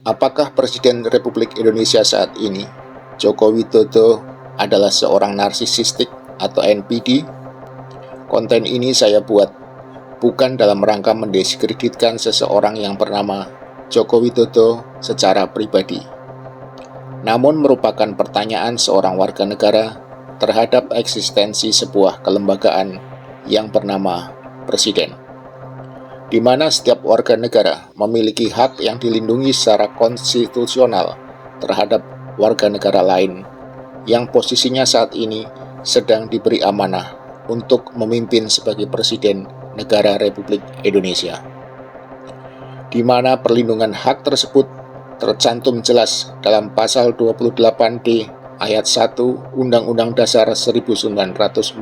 Apakah Presiden Republik Indonesia saat ini, Joko Widodo, adalah seorang narsisistik atau NPD? Konten ini saya buat bukan dalam rangka mendiskreditkan seseorang yang bernama Joko Widodo secara pribadi, namun merupakan pertanyaan seorang warga negara terhadap eksistensi sebuah kelembagaan yang bernama Presiden, di mana setiap warga negara memiliki hak yang dilindungi secara konstitusional terhadap warga negara lain yang posisinya saat ini sedang diberi amanah untuk memimpin sebagai Presiden Negara Republik Indonesia, di mana perlindungan hak tersebut tercantum jelas dalam pasal 28D ayat 1 Undang-Undang Dasar 1945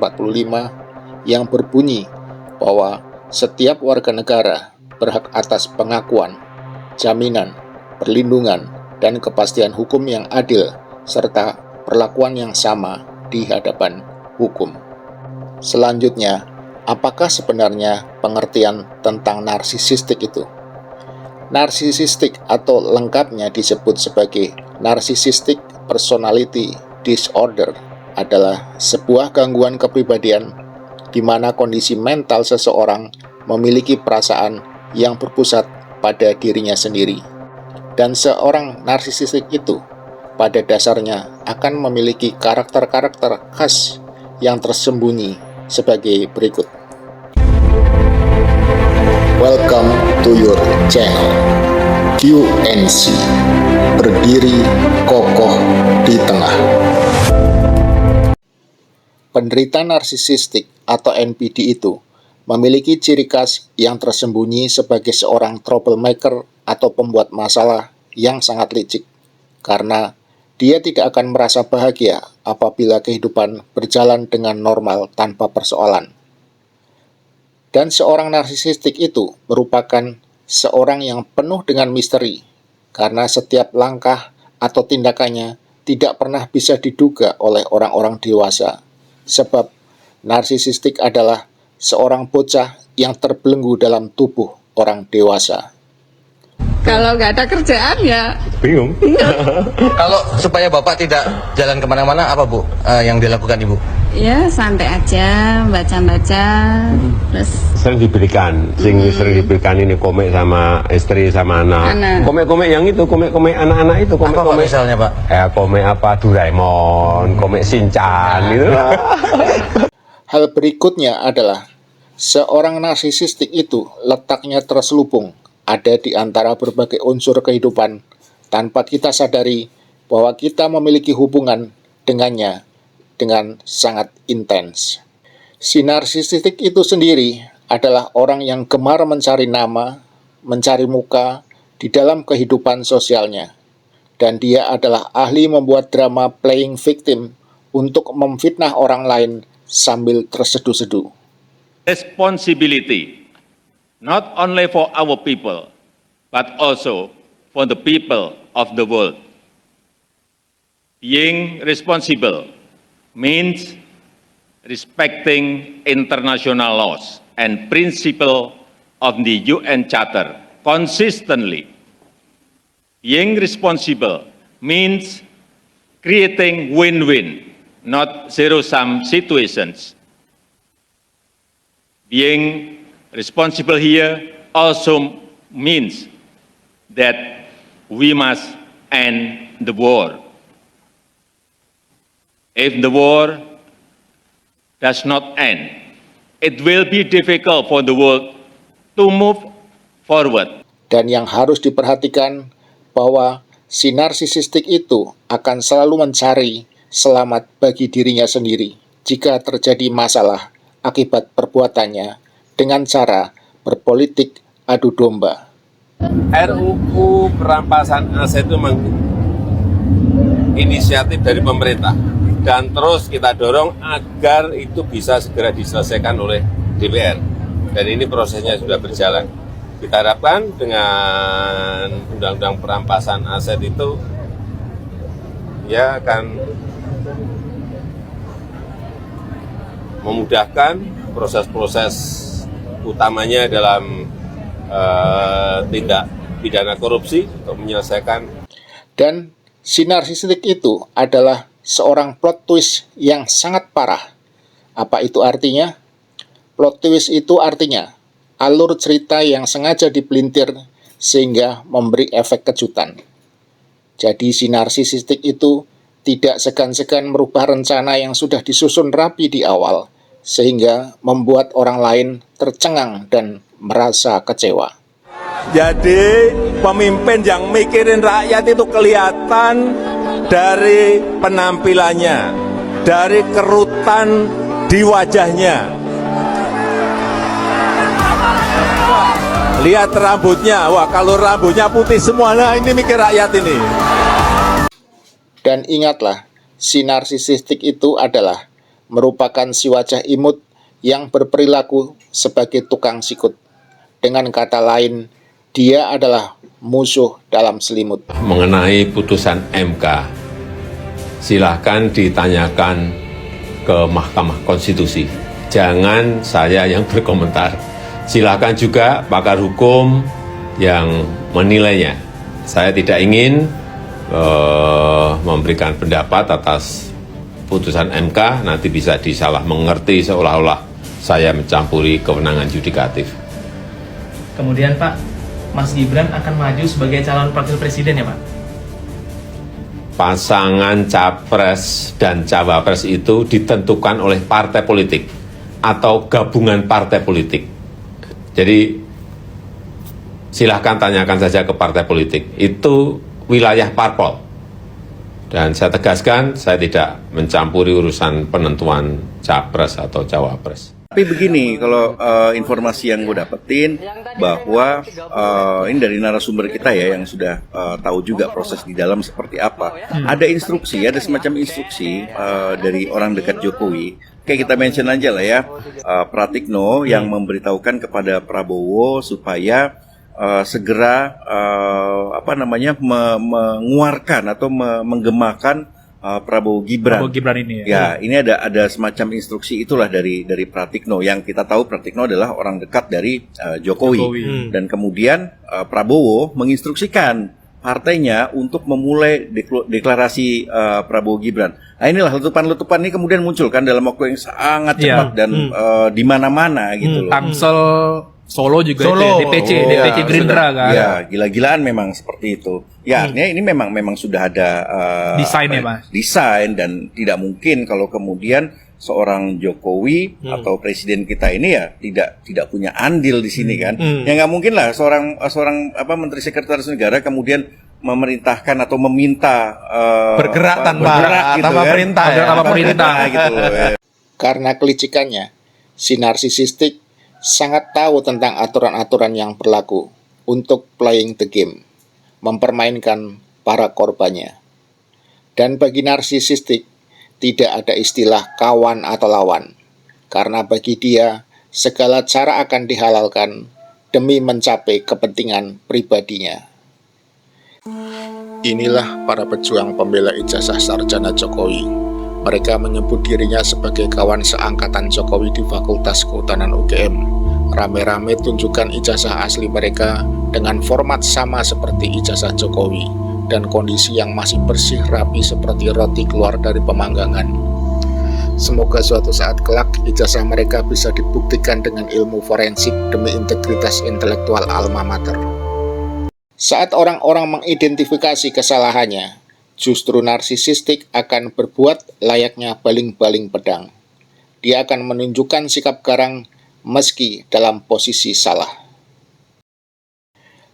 yang berbunyi bahwa setiap warga negara berhak atas pengakuan, jaminan, perlindungan, dan kepastian hukum yang adil, serta perlakuan yang sama di hadapan hukum. Selanjutnya, apakah sebenarnya pengertian tentang narsisistik itu? Narsisistik atau lengkapnya disebut sebagai Narcissistic Personality Disorder adalah sebuah gangguan kepribadian di mana kondisi mental seseorang memiliki perasaan yang berpusat pada dirinya sendiri. Dan seorang narsisistik itu pada dasarnya akan memiliki karakter-karakter khas yang tersembunyi sebagai berikut. Welcome to your channel QNC, berdiri kokoh di tengah. Penderita narsisistik atau NPD itu memiliki ciri khas yang tersembunyi sebagai seorang troublemaker atau pembuat masalah yang sangat licik, karena dia tidak akan merasa bahagia apabila kehidupan berjalan dengan normal tanpa persoalan. Dan seorang narsisistik itu merupakan seorang yang penuh dengan misteri, karena setiap langkah atau tindakannya tidak pernah bisa diduga oleh orang-orang dewasa. Sebab narsisistik adalah seorang bocah yang terbelenggu dalam tubuh orang dewasa. Kalau nggak ada kerjaan ya bingung. Kalau supaya Bapak tidak jalan kemana-mana, apa Bu yang dilakukan Ibu? ya santai aja, baca-baca, terus Sering diberikan, sering diberikan ini komik sama istri sama anak. Komik-komik yang itu, komik-komik anak-anak itu, Apa Pak komik-komik misalnya Pak? komik apa Doraemon, komik Shinchan gitu. Hal berikutnya adalah seorang narsisistik itu letaknya terselubung ada di antara berbagai unsur kehidupan tanpa kita sadari bahwa kita memiliki hubungan dengannya dengan sangat intens. Si narsisistik itu sendiri adalah orang yang gemar mencari nama, mencari muka di dalam kehidupan sosialnya. Dan dia adalah ahli membuat drama playing victim untuk memfitnah orang lain sambil terseduh-seduh. Responsibility, not only for our people, but also for the people of the world. Being responsible means respecting international laws and principles of the UN Charter consistently. Being responsible means creating win-win, not zero-sum situations. Being responsible here also means that we must end the war. If the war does not end, it will be difficult for the world to move forward. Dan yang harus diperhatikan bahwa si narsisistik itu akan selalu mencari selamat bagi dirinya sendiri jika terjadi masalah akibat perbuatannya dengan cara berpolitik adu domba. RUU perampasan aset itu memang inisiatif dari pemerintah dan terus kita dorong agar itu bisa segera diselesaikan oleh DPR dan ini prosesnya sudah berjalan. Kita harapkan dengan undang-undang perampasan aset itu ya akan memudahkan proses-proses utamanya dalam tindak pidana korupsi untuk menyelesaikan. Dan si narsistik itu adalah seorang plot twist yang sangat parah. Apa itu artinya? Plot twist itu artinya alur cerita yang sengaja dipelintir sehingga memberi efek kejutan. Jadi si narsistik itu tidak segan-segan merubah rencana yang sudah disusun rapi di awal, sehingga membuat orang lain tercengang dan merasa kecewa. Jadi pemimpin yang mikirin rakyat itu kelihatan dari penampilannya, dari kerutan di wajahnya. Lihat rambutnya, wah kalau rambutnya putih semua, nah ini mikir rakyat ini. Dan ingatlah, si narsistik itu adalah merupakan si wajah imut yang berperilaku sebagai tukang sikut. Dengan kata lain, dia adalah musuh dalam selimut. Mengenai putusan MK, silahkan ditanyakan ke Mahkamah Konstitusi. Jangan saya yang berkomentar. Silahkan juga pakar hukum yang menilainya. Saya tidak ingin memberikan pendapat atas putusan MK, nanti bisa disalah mengerti seolah-olah saya mencampuri kewenangan yudikatif. Kemudian Pak, Mas Gibran akan maju sebagai calon wakil presiden ya Pak? Pasangan capres dan cawapres itu ditentukan oleh partai politik atau gabungan partai politik. Jadi silahkan tanyakan saja ke partai politik. Itu wilayah parpol. Dan saya tegaskan, saya tidak mencampuri urusan penentuan capres atau cawapres. Tapi begini, kalau informasi yang gue dapetin bahwa ini dari narasumber kita ya yang sudah tahu juga proses di dalam seperti apa. Ada instruksi, ada semacam instruksi dari orang dekat Jokowi. Kayak kita mention aja lah ya, Pratikno yang memberitahukan kepada Prabowo supaya segera mengeluarkan atau menggemakan Prabowo Gibran. Prabowo Gibran ini ya. Ya, ini ada semacam instruksi itulah dari Pratikno yang kita tahu Pratikno adalah orang dekat dari Jokowi. Dan kemudian Prabowo menginstruksikan partainya untuk memulai deklarasi Prabowo Gibran. Nah, inilah letupan-letupan ini kemudian muncul kan dalam waktu yang sangat cepat dan di mana-mana gitu loh. Tangsel Solo juga Solo. DPC Gerindra kan. Ya, gila-gilaan memang seperti itu. Ya, artinya ini memang sudah ada desain ya, Mas. Desain, dan tidak mungkin kalau kemudian seorang Jokowi atau presiden kita ini ya tidak punya andil di sini kan. Ya nggak mungkin lah seorang menteri sekretaris negara kemudian memerintahkan atau meminta bergerak tanpa gitu kan. perintah gitu loh. Ya. Karena kelicikannya, si narsistik sangat tahu tentang aturan-aturan yang berlaku untuk playing the game, mempermainkan para korbannya. Dan bagi narsistik, tidak ada istilah kawan atau lawan, karena bagi dia, segala cara akan dihalalkan demi mencapai kepentingan pribadinya. Inilah para pejuang pembela ijazah sarjana Jokowi. Mereka menyebut dirinya sebagai kawan seangkatan Jokowi di Fakultas Kehutanan UGM. Rame-rame tunjukkan ijazah asli mereka dengan format sama seperti ijazah Jokowi dan kondisi yang masih bersih rapi seperti roti keluar dari pemanggangan. Semoga suatu saat kelak ijazah mereka bisa dibuktikan dengan ilmu forensik demi integritas intelektual alma mater. Saat orang-orang mengidentifikasi kesalahannya, justru narsistik akan berbuat layaknya baling-baling pedang. Dia akan menunjukkan sikap garang meski dalam posisi salah.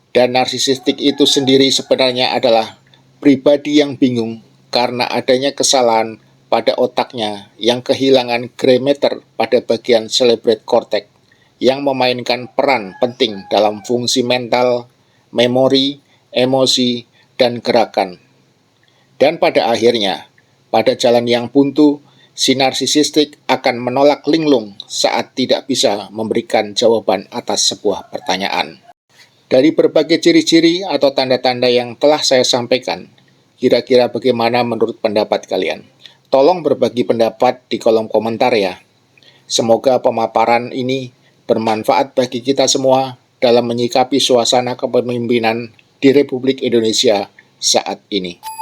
Dan narsistik itu sendiri sebenarnya adalah pribadi yang bingung karena adanya kesalahan pada otaknya yang kehilangan gray matter pada bagian cerebral cortex yang memainkan peran penting dalam fungsi mental, memori, emosi, dan gerakan. Dan pada akhirnya, pada jalan yang buntu, si narsistik akan menolak linglung saat tidak bisa memberikan jawaban atas sebuah pertanyaan. Dari berbagai ciri-ciri atau tanda-tanda yang telah saya sampaikan, kira-kira bagaimana menurut pendapat kalian? Tolong berbagi pendapat di kolom komentar ya. Semoga pemaparan ini bermanfaat bagi kita semua dalam menyikapi suasana kepemimpinan di Republik Indonesia saat ini.